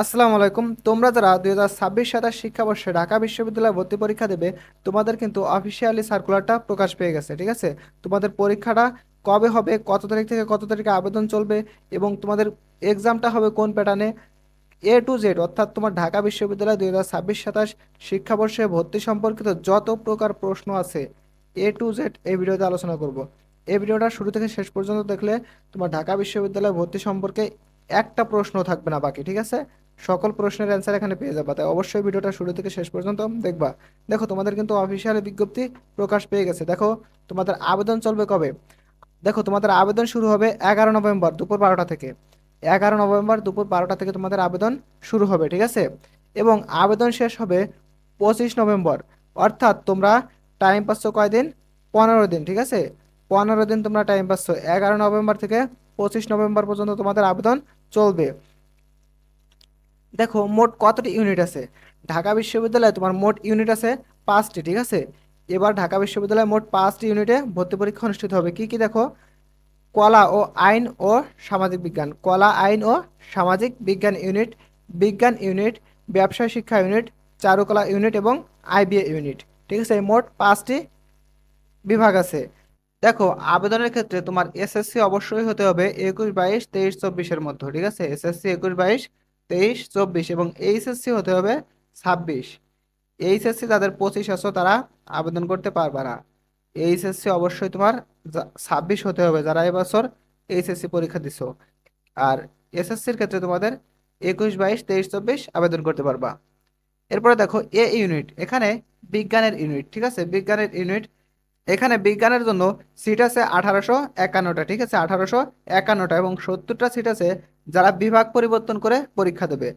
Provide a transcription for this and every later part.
আসসালামু আলাইকুম। তোমরা যারা 2026-27 শিক্ষাবর্ষে ঢাকা বিশ্ববিদ্যালয়ে ভর্তি পরীক্ষা দেবে, তোমাদের কিন্তু অফিসিয়ালি সার্কুলারটা প্রকাশ পেয়ে গেছে। ঠিক আছে, তোমাদের পরীক্ষাটা কবে হবে, কত তারিখ থেকে কত তারিখে আবেদন চলবে, এবং তোমাদের এক্সামটা হবে কোন প্যাটার্নে, A to Z, অর্থাৎ তোমার ঢাকা বিশ্ববিদ্যালয় 2026-27 শিক্ষাবর্ষে ভর্তি সম্পর্কিত যত প্রকার প্রশ্ন আছে A to Z এই ভিডিওতে আলোচনা করব। এই ভিডিওটা শুরু থেকে শেষ পর্যন্ত দেখলে তোমার ঢাকা বিশ্ববিদ্যালয় ভর্তি সম্পর্কে একটা প্রশ্ন থাকবে না বাকি। ঠিক আছে, সকল প্রশ্নের অ্যান্সার এখানে পেয়ে যাবে, তাই অবশ্যই ভিডিওটা শুরু থেকে শেষ পর্যন্ত দেখবা। দেখো, তোমাদের কিন্তু অফিসিয়ালি বিজ্ঞপ্তি প্রকাশ পেয়ে গেছে। দেখো, তোমাদের আবেদন চলবে কবে। দেখো, তোমাদের আবেদন শুরু হবে 11 নভেম্বর দুপুর 12টা থেকে। 11 নভেম্বর দুপুর 12টা থেকে তোমাদের আবেদন শুরু হবে। ঠিক আছে, এবং আবেদন শেষ হবে 25 নভেম্বর। অর্থাৎ তোমরা টাইম পাচ্ছ কয়দিন? 15 দিন। ঠিক আছে, 15 দিন তোমরা টাইম পাচ্ছ। 11 নভেম্বর থেকে 25 নভেম্বর পর্যন্ত তোমাদের আবেদন চলবে। দেখো, মোট কতটি ইউনিট আছে ঢাকা বিশ্ববিদ্যালয়ে? তোমার মোট ইউনিট আছে 5টি। ঠিক আছে, এবার ঢাকা বিশ্ববিদ্যালয়ে মোট 5টি ইউনিটে ভর্তি পরীক্ষা অনুষ্ঠিত হবে। কি কি দেখো, কলা ও আইন ও সামাজিক বিজ্ঞান, কলা আইন ও সামাজিক বিজ্ঞান ইউনিট, বিজ্ঞান ইউনিট, ব্যবসায় শিক্ষা ইউনিট, চারুকলা ইউনিট এবং আইবিএ ইউনিট। ঠিক আছে, এই মোট 5টি বিভাগ আছে। দেখো, আবেদনের ক্ষেত্রে তোমার এসএসসি অবশ্যই হতে হবে 21, 22, 23, 24-এর মধ্যে। ঠিক আছে, এসএসসি 21, 22, 23, 24, এবং এইচএসসি হতে হবে 26। এইচএসসি যাদের 25 আছো তারা আবেদন করতে পারবে না। এইচএসসি অবশ্যই তোমার 26 হতে হবে যারা এবছর এইচএসসি পরীক্ষা দিছো। আর এসএসসির ক্ষেত্রে তোমাদের 21, 22, 23, 24 আবেদন করতে পারবা। এরপরে দেখো এ ইউনিট, এখানে বিজ্ঞানের ইউনিট। ঠিক আছে, বিজ্ঞানের ইউনিট, এখানে বিজ্ঞানের জন্য সিট আছে 1851টা। ঠিক আছে, 1851টা, এবং 70টা সিট আছে যারা বিভাগ পরিবর্তন করে পরীক্ষা দেবে।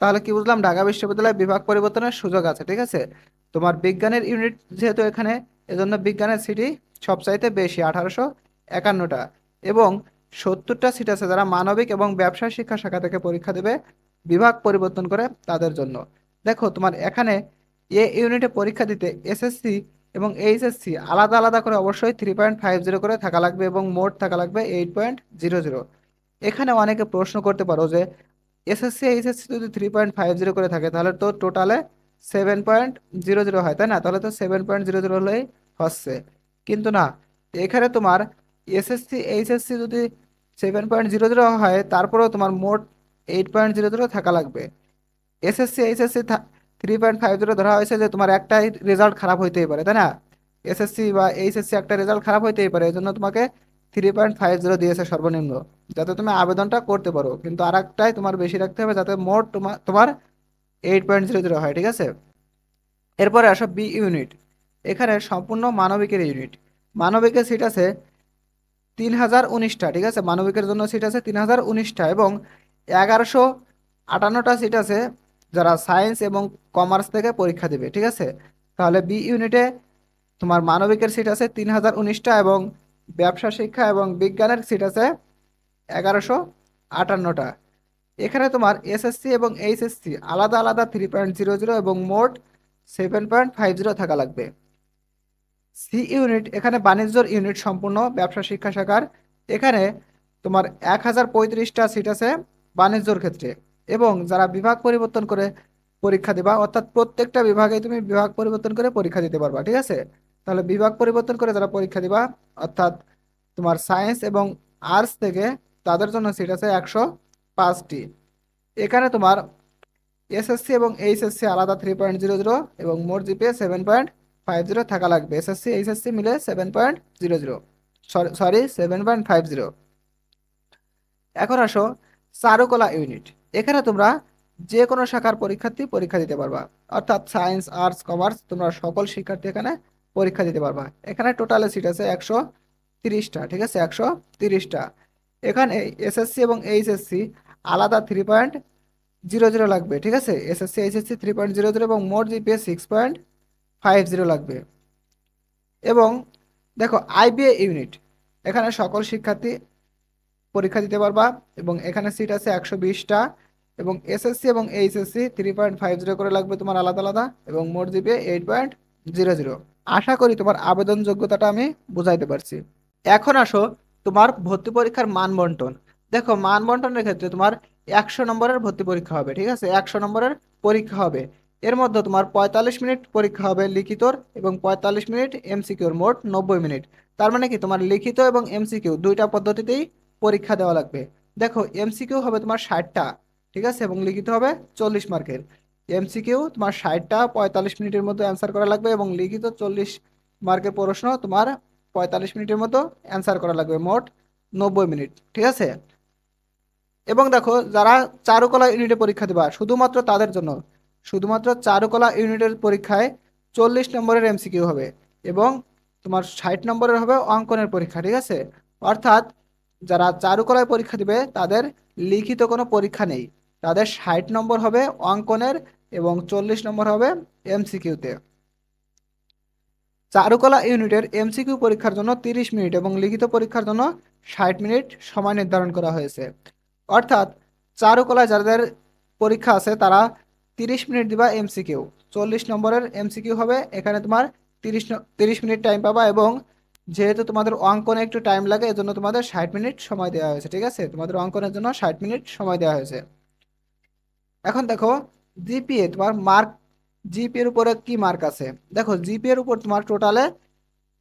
তাহলে কি বুঝলাম, ঢাকা বিশ্ববিদ্যালয়ে বিভাগ পরিবর্তনের সুযোগ আছে। ঠিক আছে, তোমার বিজ্ঞানের ইউনিট যেহেতু এখানে, এজন্য বিজ্ঞানের সিটি সবচাইতে বেশি 1851টা, এবং 70টা সিট আছে যারা মানবিক এবং ব্যবসায় শিক্ষা শাখা থেকে পরীক্ষা দেবে বিভাগ পরিবর্তন করে তাদের জন্য। দেখো, তোমার এখানে এ ইউনিটে পরীক্ষা দিতে এসএসসি এবং এইচএসসি আলাদা আলাদা করে অবশ্যই 3.50 করে থাকা লাগবে, এবং মোট থাকা লাগবে 8.00। এখানে অনেকে প্রশ্ন করতে পারো যে এসএসসি এইচএসসি যদি 3.50 করে থাকে তাহলে তো টোটালে 7.00 হয়, তাই না? তাহলে তো 7.00 হলেই হচ্ছে, কিন্তু না। এখানে তোমার এসএসসি এইচএসসি যদি 7.00 হয়, তারপরেও তোমার মোট 8.00 থাকা লাগবে। এসএসসি এইচএসসি 3.50 ধরা হয়েছে যে তোমার একটাই রেজাল্ট খারাপ হইতেই পারে, তাই না? এসএসসি বা এইচএসসি একটা রেজাল্ট খারাপ হইতেই পারে, এই জন্য তোমাকে 3.50 দিয়েছে সর্বনিম্ন, যাতে তুমি আবেদনটা করতে পারো। কিন্তু আর একটাই তোমার বেশি রাখতে হবে যাতে মোট তোমার তোমার 8.00 হয়। ঠিক আছে, এরপরে আসো বি ইউনিট, এখানে সম্পূর্ণ মানবিকের ইউনিট। মানবিকের সিট আছে 3019টা। ঠিক আছে, মানবিকের জন্য সিট আছে 3019টা, এবং 1158টা সিট আছে যারা সায়েন্স এবং কমার্স থেকে পরীক্ষা দেবে। ঠিক আছে, তাহলে বি ইউনিটে তোমার মানবিকের সিট আছে 3019টা, এবং ব্যবসা শিক্ষা এবং বিজ্ঞানের সিট আছে 1158টা। এখানে তোমার এসএসসি এবং এইচএসসি আলাদা আলাদা 3.00 এবং মোট 7.50 থাকা লাগবে। সি ইউনিট, এখানে বাণিজ্যর ইউনিট সম্পূর্ণ ব্যবসা শিক্ষা শাখার। এখানে তোমার 1035টা সিট আছে বাণিজ্যর ক্ষেত্রে, এবং যারা বিভাগ পরিবর্তন করে পরীক্ষা দিবা, অর্থাৎ প্রত্যেকটা বিভাগে তুমি বিভাগ পরিবর্তন করে পরীক্ষা দিতে পারবা। ঠিক আছে, তাহলে বিভাগ পরিবর্তন করে যারা পরীক্ষা দিবা, অর্থাৎ তোমার সায়েন্স এবং আর্টস থেকে, তাদের জন্য সিট আছে 105টি। এখানে তোমার এসএসসি এবং এইচএসসি আলাদা 3.00 এবং মোট জিপিএ 7.50 থাকা লাগবে। এসএসসি এইচএসসি মিলে 7.00, সরি 7.50। এখন আসো চারুকলা ইউনিট, এখানে তোমরা যে কোনো শাখার পরীক্ষার্থী পরীক্ষা দিতে পারবা, অর্থাৎ সায়েন্স আর্টস কমার্স তোমরা সকল শিক্ষার্থী এখানে পরীক্ষা দিতে পারবা। এখানে টোটালে সিট আছে 130টা। ঠিক আছে, 130টা। এখানে এসএসসি এবং এইচএসসি আলাদা 3.00 লাগবে। ঠিক আছে, এসএসসি এইচএসসি 3.00 এবং মোট জিপিএ 6.50 লাগবে। এবং দেখো আইবিএ ইউনিট, এখানে সকল শিক্ষার্থী পরীক্ষা দিতে পারবা, এবং এখানে সিট আছে 120টা, এবং এসএসসি এবং এইচএসসি 3.50 করে লাগবে তোমার আলাদা আলাদা, এবং মোট জিপিএ 8.00। আশা করি তোমার আবেদন যোগ্যতাটা আমি বুঝাইতে পারছি। এখন আসো তোমার ভর্তি পরীক্ষার মান বন্টন। দেখো, মান বন্টনের ক্ষেত্রে তোমার 100 নম্বরের ভর্তি পরীক্ষা হবে, ঠিক আছে, 100 নম্বরের পরীক্ষা হবে। এর মধ্যে তোমার 45 মিনিট পরীক্ষা হবে লিখিতর এবং 45 মিনিট এমসিকিউর, মোট 90 মিনিট। তার মানে কি তোমার লিখিত এবং এমসিকিউ দুইটা পদ্ধতিতেই পরীক্ষা দেওয়া লাগবে। দেখো এমসিকিউ হবে তোমার 60টা, ঠিক আছে, এবং লিখিত হবে 40 মার্কের। এমসিকিউ তোমার 60টা 45 মিনিটের মধ্যে অ্যান্সার করা লাগবে এবং লিখিত 40 মার্কের প্রশ্ন তোমার 45 মিনিটের মতো অ্যান্সার করা লাগবে, মোট 90 মিনিট, ঠিক আছে। এবং দেখো যারা চারুকলা ইউনিটে পরীক্ষা দিবা শুধুমাত্র তাদের জন্য, শুধুমাত্র চারুকলা ইউনিটের পরীক্ষায় 40 নম্বরের এমসিকিউ হবে এবং তোমার 60 নম্বরের হবে অঙ্কনের পরীক্ষা, ঠিক আছে। অর্থাৎ যারা চারুকলায় পরীক্ষা দিবে তাদের লিখিত কোনো পরীক্ষা নেই, তাদের 60 নম্বর হবে অঙ্কনের এবং 40 নম্বর হবে এমসিকিউতে। চারুকলা ইউনিটের এমসিকিউ পরীক্ষার জন্য 30 মিনিট এবং লিখিত পরীক্ষার জন্য 60 মিনিট সময় নির্ধারণ করা হয়েছে। অর্থাৎ চারুকলায় যাদের পরীক্ষা আছে তারা 30 মিনিট দিবা এমসিকিউ, 40 নম্বরের এমসিকিউ হবে, এখানে তোমার 30 মিনিট টাইম পাবা এবং যেহেতু তোমাদের অঙ্কনে একটু টাইম লাগে এজন্য তোমাদের 60 মিনিট সময় দেওয়া হয়েছে, ঠিক আছে, তোমাদের অঙ্কনের জন্য 60 মিনিট সময় দেওয়া হয়েছে। এখন দেখো জিপিএ তোমার মার্ক, জিপিএ এর উপরে কি মার্ক আছে। দেখো জিপিএ এর উপর তোমার টোটালে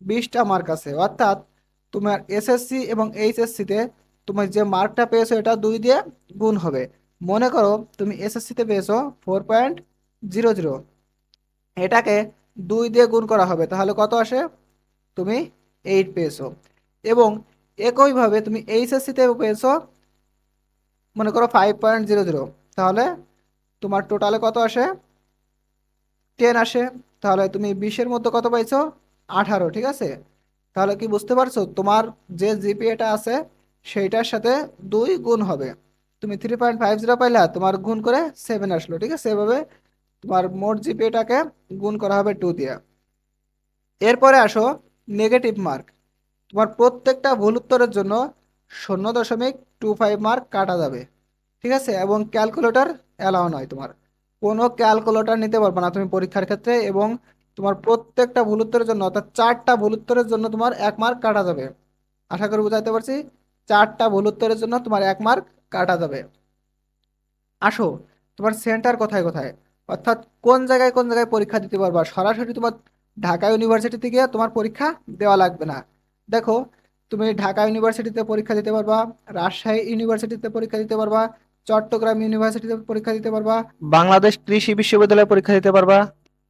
20টা মার্ক আছে। অর্থাৎ তোমার এসএসসি এবং এইচএসসিতে তুমি যে মার্কটা পেয়েছো এটা 2 দিয়ে গুণ হবে। মনে করো তুমি এসএসসিতে পেয়েছো 4.00, এটাকে 2 দিয়ে গুণ করা হবে, তাহলে কত আসে, তুমি 8 পেয়েছো। এবং একইভাবে তুমি এইচএসসিতে পেয়েছো মনে করো 5.00, তাহলে তোমার টোটালে কত আসে, 10 আসে। তাহলে তুমি 20-এর মধ্যে কত পাইছো, 18, ঠিক আছে। তাহলে কি বুঝতে পারছো তোমার যে জিপিএটা আছে সেইটার সাথে 2 গুণ হবে। তুমি 3.50 পাইলা, তোমার গুণ করে 7 আসলো, ঠিক আছে, এভাবে তোমার মোট জিপিএটাকে গুণ করা হবে 2 দিয়ে। এরপরে আসো নেগেটিভ মার্ক। তোমার প্রত্যেকটা ভুল উত্তরের জন্য 0.25 মার্ক কাটা যাবে, ঠিক আছে, এবং ক্যালকুলেটর অ্যালাউ নয়, তোমার কোনো ক্যালকুলেটর নিতে পারবে না তুমি পরীক্ষার ক্ষেত্রে। এবং তোমার প্রত্যেকটা ভুল উত্তরের জন্য অর্থাৎ 4টা ভুল উত্তরের জন্য তোমার 1 মার্ক কাটা যাবে। আশা করি বুঝাইতে পারছি, 4টা ভুল উত্তরের জন্য তোমার 1 মার্ক কাটা যাবে। আসো তোমার সেন্টার কোথায় কোথায়, অর্থাৎ কোন জায়গায় পরীক্ষা দিতে পারবা। সরাসরি তোমার ঢাকা ইউনিভার্সিটিতে গিয়ে তোমার পরীক্ষা দেওয়া লাগবে না। দেখো তুমি ঢাকা ইউনিভার্সিটিতে পরীক্ষা দিতে পারবা, রাজশাহী ইউনিভার্সিটিতে পরীক্ষা দিতে পারবা, চট্টগ্রাম ইউনিভার্সিটিতে পরীক্ষা দিতে পারবা, বাংলাদেশ কৃষি বিশ্ববিদ্যালয়ে পরীক্ষা দিতে পারবা,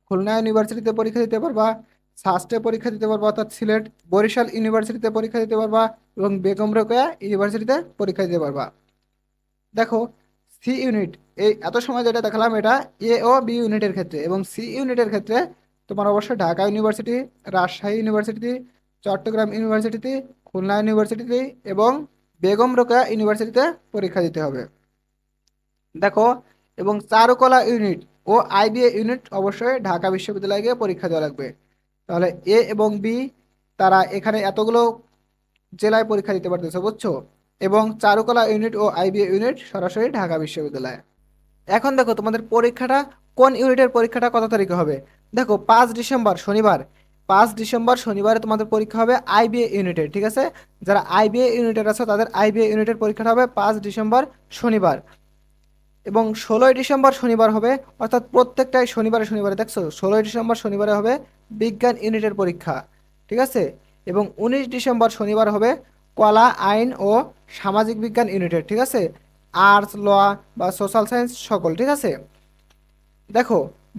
খুলনা ইউনিভার্সিটিতে পরীক্ষা দিতে পারবা, সাস্টে পরীক্ষা দিতে পারবা অর্থাৎ সিলেট, বরিশাল ইউনিভার্সিটিতে পরীক্ষা দিতে পারবা এবং বেগম রোকেয়া ইউনিভার্সিটিতে পরীক্ষা দিতে পারবা। দেখো সি ইউনিট, এই এত সময় যেটা দেখালাম এটা এ ও বি ইউনিটের ক্ষেত্রে, এবং সি ইউনিটের ক্ষেত্রে তোমার অবশ্যই ঢাকা ইউনিভার্সিটি, রাজশাহী ইউনিভার্সিটি, চট্টগ্রাম ইউনিভার্সিটিতে, খুলনা ইউনিভার্সিটিতে এবং বেগম রোকেয়া ইউনিভার্সিটিতে পরীক্ষা দিতে হবে। দেখো এবং চারুকলা ইউনিট ও আইবিএ ইউনিট অবশ্যই ঢাকা বিশ্ববিদ্যালয়ে গিয়ে পরীক্ষা দেওয়া লাগবে। তাহলে এ এবং বি তারা এখানে এতগুলো জেলায় পরীক্ষা দিতে পারতেছে, বুঝছো। এবং চারুকলা ইউনিট ও আইবিএ ইউনিট সরাসরি ঢাকা বিশ্ববিদ্যালয়ে। এখন দেখো তোমাদের পরীক্ষাটা কোন ইউনিটের পরীক্ষাটা কত তারিখে হবে। দেখো 5 ডিসেম্বর শনিবার, 5 ডিসেম্বর শনিবারে তোমাদের পরীক্ষা হবে আইবিএ ইউনিটের, ঠিক আছে। যারা আইবিএ ইউনিটের আছে তাদের আইবিএ ইউনিটের পরীক্ষাটা হবে 5 ডিসেম্বর শনিবার। এবং 16 ডিসেম্বর শনিবার হবে, অর্থাৎ প্রত্যেকটাই শনিবারে শনিবারে, দেখছো 16 ডিসেম্বর শনিবারে হবে বিজ্ঞান ইউনিটের পরীক্ষা, ঠিক আছে। এবং 19 ডিসেম্বর শনিবার হবে কলা, আইন ও সামাজিক বিজ্ঞান ইউনিটের, ঠিক আছে, আর্টস, ল বা সোশ্যাল সায়েন্স সকল, ঠিক আছে। দেখো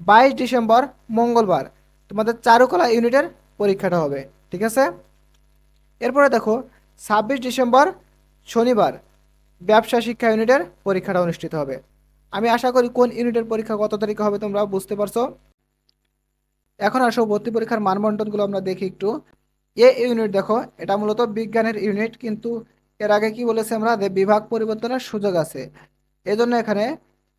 22 ডিসেম্বর মঙ্গলবার তোমাদের চারুকলা ইউনিটের পরীক্ষাটা হবে, ঠিক আছে। এরপরে দেখো 26 ডিসেম্বর শনিবার ব্যবসা শিক্ষা ইউনিটের পরীক্ষাটা অনুষ্ঠিত হবে। আমি আশা করি কোন ইউনিটের পরীক্ষা কত তারিখে হবে তোমরা বুঝতে পারছো। এখন আসো ভর্তি পরীক্ষার মানবন্টনগুলো আমরা দেখি একটু। এ ইউনিট দেখো এটা মূলত বিজ্ঞানের ইউনিট, কিন্তু এর আগে কি বলেছে আমরা যে বিভাগ পরিবর্তনের সুযোগ আছে, এজন্য এখানে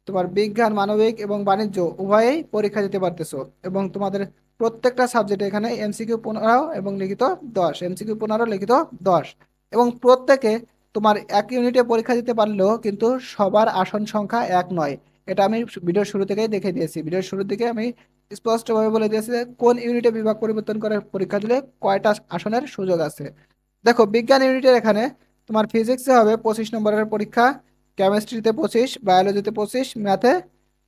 তোমার বিজ্ঞান, মানবিক এবং বাণিজ্য উভয়েই পরীক্ষা দিতে পারতেছো। এবং তোমাদের প্রত্যেকটা সাবজেক্টে এখানে এমসিকিউ 15 এবং লিখিত 10, এমসিকিউ 15 লিখিত 10। এবং প্রত্যেকে তোমার এক ইউনিটে পরীক্ষা দিতে পারলেও কিন্তু সবার আসন সংখ্যা এক নয়। এটা আমি ভিডিওর শুরু থেকেই দেখে দিয়েছি, ভিডিওর শুরু থেকে আমি স্পষ্টভাবে বলে দিয়েছি যে কোন ইউনিটে বিভাগ পরিবর্তন করে পরীক্ষা দিলে কয়টা আসনের সুযোগ আছে। দেখো বিজ্ঞান ইউনিটের এখানে তোমার ফিজিক্সে হবে 25 নম্বরের পরীক্ষা, কেমিস্ট্রিতে 25, বায়োলজিতে 25, ম্যাথে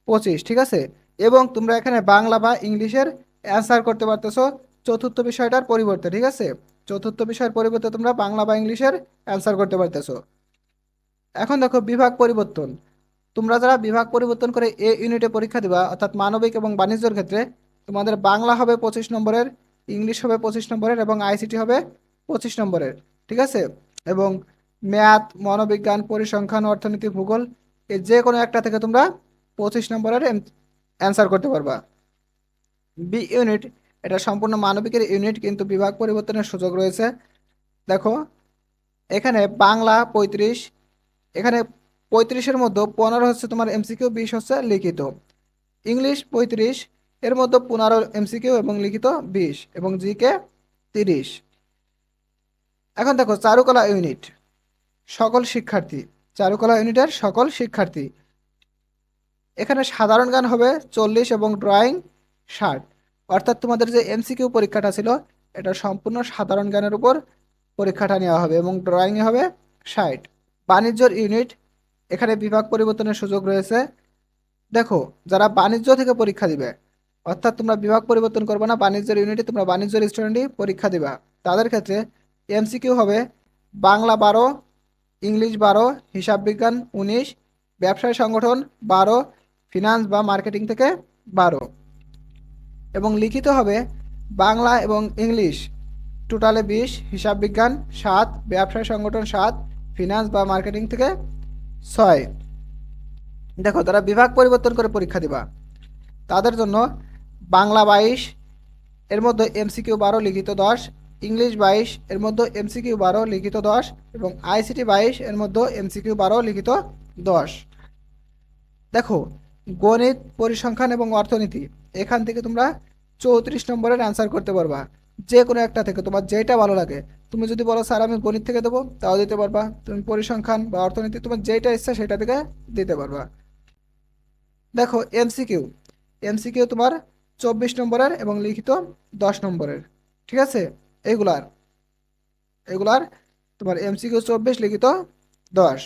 25, ঠিক আছে। এবং তোমরা এখানে বাংলা বা ইংলিশের অ্যান্সার করতে পারতেছো চতুর্থ বিষয়টার পরিবর্তে, ঠিক আছে। চতুর্থ বিষয়ের পরিবর্তে তোমরা বাংলা বা ইংলিশের অ্যান্সার করতে পারতেছো। এখন দেখো বিভাগ পরিবর্তন। তোমরা যারা বিভাগ পরিবর্তন করে এ ইউনিটে পরীক্ষা দিবা, অর্থাৎ মানবিক এবং বাণিজ্যের ক্ষেত্রে তোমাদের বাংলা হবে 25 নম্বরের, ইংলিশ হবে 25 নম্বরের এবং আইসিটি হবে 25 নম্বরের, ঠিক আছে। এবং ম্যাথ, মনোবিজ্ঞান, পরিসংখ্যান, অর্থনীতি, ভূগোল, এই যে কোনো একটা থেকে তোমরা 25 নম্বরের অ্যান্সার করতে পারবা। বি ইউনিট, এটা সম্পূর্ণ মানবিকের ইউনিট, কিন্তু বিভাগ পরিবর্তনের সুযোগ রয়েছে। দেখো এখানে বাংলা 35, এখানে 35-এর মধ্যে 15 হচ্ছে তোমার এমসিকিউ, 20 হচ্ছে লিখিত। ইংলিশ 35, এর মধ্যে 15 এমসিকিউ এবং লিখিত 20, এবং জিকে 30। এখন দেখো চারুকলা ইউনিট, সকল শিক্ষার্থী, চারুকলা ইউনিটের সকল শিক্ষার্থী, এখানে সাধারণ জ্ঞান হবে 40 এবং ড্রয়িং 60। অর্থাৎ তোমাদের যে এমসিকিউ পরীক্ষাটা ছিল এটা সম্পূর্ণ সাধারণ জ্ঞানের উপর পরীক্ষাটা নেওয়া হবে এবং ড্রয়িংয়ে হবে 60। বাণিজ্যর ইউনিট, এখানে বিভাগ পরিবর্তনের সুযোগ রয়েছে। দেখো যারা বাণিজ্য থেকে পরীক্ষা দিবে, অর্থাৎ তোমরা বিভাগ পরিবর্তন করবে না, বাণিজ্যের ইউনিটে তোমরা বাণিজ্যের স্টুডেন্টই পরীক্ষা দিবা, তাদের ক্ষেত্রে এমসিকিউ হবে বাংলা 12, ইংলিশ 12, হিসাব বিজ্ঞান 19, ব্যবসায় সংগঠন 12, ফিনান্স বা মার্কেটিং থেকে 12। এবং লিখিত হবে বাংলা এবং ইংলিশ টোটালে 20, হিসাব বিজ্ঞান 7, ব্যবসায় সংগঠন 7, ফিনান্স বা মার্কেটিং থেকে 6। দেখো তারা বিভাগ পরিবর্তন করে পরীক্ষা দিবা, তাদের জন্য বাংলা 22, এর মধ্যে এমসিকিউ 12, লিখিত 10, ইংলিশ 22, এর মধ্যে এমসিকিউ 12, লিখিত 10, এবং আইসিটি 22, এর মধ্যে এমসিকিউ 12, লিখিত 10। দেখো গণিত, পরিসংখ্যান এবং অর্থনীতি, এখান থেকে তোমরা 34 নম্বরের অ্যান্সার করতে পারবা, যে কোনো একটা থেকে তোমার যেটা ভালো লাগে। তুমি যদি বলো স্যার আমি গণিত থেকে দেবো, তাও দিতে পারবা। তুমি পরিসংখ্যান বা অর্থনীতি, তোমার যেটা ইচ্ছা সেটা থেকে দিতে পারবা। দেখো এমসিকিউ, এমসিকিউ তোমার 24 নম্বরের এবং লিখিত 10 নম্বরের, ঠিক আছে। এগুলার এগুলার তোমার এমসিকিউ 24, লিখিত 10।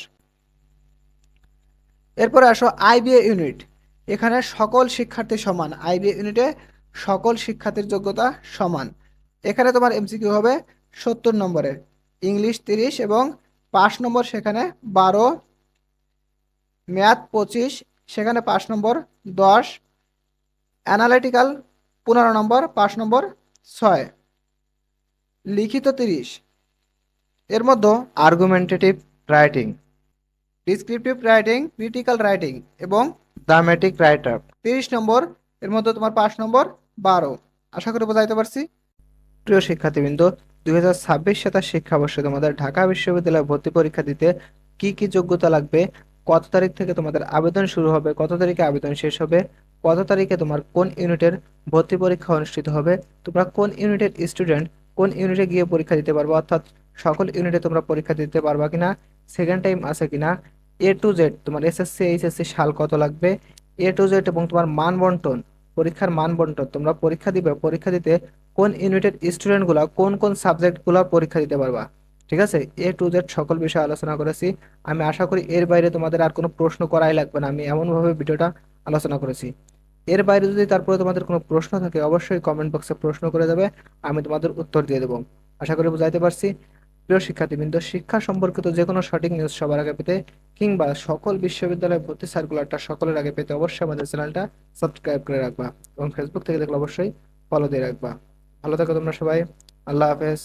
এরপরে আসো আইবিএ ইউনিট, এখানে সকল শিক্ষার্থী সমান, আইবিএ ইউনিটে সকল শিক্ষার্থীর যোগ্যতা সমান। এখানে তোমার এমসিকিউ হবে 70 নম্বরের, ইংলিশ 30 এবং 5 নম্বর সেখানে 12, ম্যাথ 25 সেখানে 5 নম্বর 10, অ্যানালিটিক্যাল 15 নম্বর 5 নম্বর 6, লিখিত 30, এর মধ্যে argumentative writing, descriptive writing, critical writing এবং ড্রামেটিক রাইটার 30 নম্বর, এর মধ্যে তোমার 5 নম্বর 12। আশা করি বোঝাইতে পারছি। প্রিয় শিক্ষার্থীবৃন্দ, 2026 শিক্ষাবর্ষে তোমাদের ঢাকা বিশ্ববিদ্যালয়ে ভর্তি পরীক্ষা দিতে কি কি যোগ্যতা লাগবে, কত তারিখ থেকে তোমাদের আবেদন শুরু হবে, কত তারিখে আবেদন শেষ হবে, কত তারিখে তোমার কোন ইউনিটের ভর্তি পরীক্ষা অনুষ্ঠিত হবে, তোমরা কোন ইউনিটের স্টুডেন্ট কোন ইউনিটে গিয়ে পরীক্ষা দিতে পারবে, অর্থাৎ সকল ইউনিটে তোমরা পরীক্ষা দিতে পারবা কিনা, সেকেন্ড টাইম আছে কিনা, এ টু জেড তোমার এসএসসি এইচএসসি সাল কত লাগবে, এ টু জেড, এবং তোমার মান বন্টন, পরীক্ষার মান বন্টন, তোমরা পরীক্ষা দিবে, পরীক্ষা দিতে কোন ইউনিটের স্টুডেন্ট গুলা কোন কোন সাবজেক্ট গুলা পরীক্ষা দিতে পারবা, ঠিক আছে। এ টু জেড সকল বিষয়ে আলোচনা করেছি। আমি আশা করি এর বাইরে তোমাদের আর কোনো প্রশ্ন করাই লাগবে না, আমি এমন ভাবে ভিডিওটা আলোচনা করেছি। এর বাইরে যদি তারপরে তোমাদের কোনো প্রশ্ন থাকে অবশ্যই কমেন্ট বক্সে প্রশ্ন করে দেবে, আমি তোমাদের উত্তর দিয়ে দেবো। আশা করি বুঝাইতে পারছি। প্রিয় শিক্ষার্থীবৃন্দ, শিক্ষা সম্পর্কিত যে কোনো সঠিক নিউজ সবার আগে পেতে কিংবা সকল বিশ্ববিদ্যালয় ভর্তি সার্কুলারটা সকলের আগে পেতে অবশ্যই আমাদের চ্যানেলটা সাবস্ক্রাইব করে রাখবা এবং ফেসবুক থেকে দেখলে অবশ্যই ফলো দিয়ে রাখবা। ভালো থাকো তোমরা সবাই, আল্লাহ হাফেজ।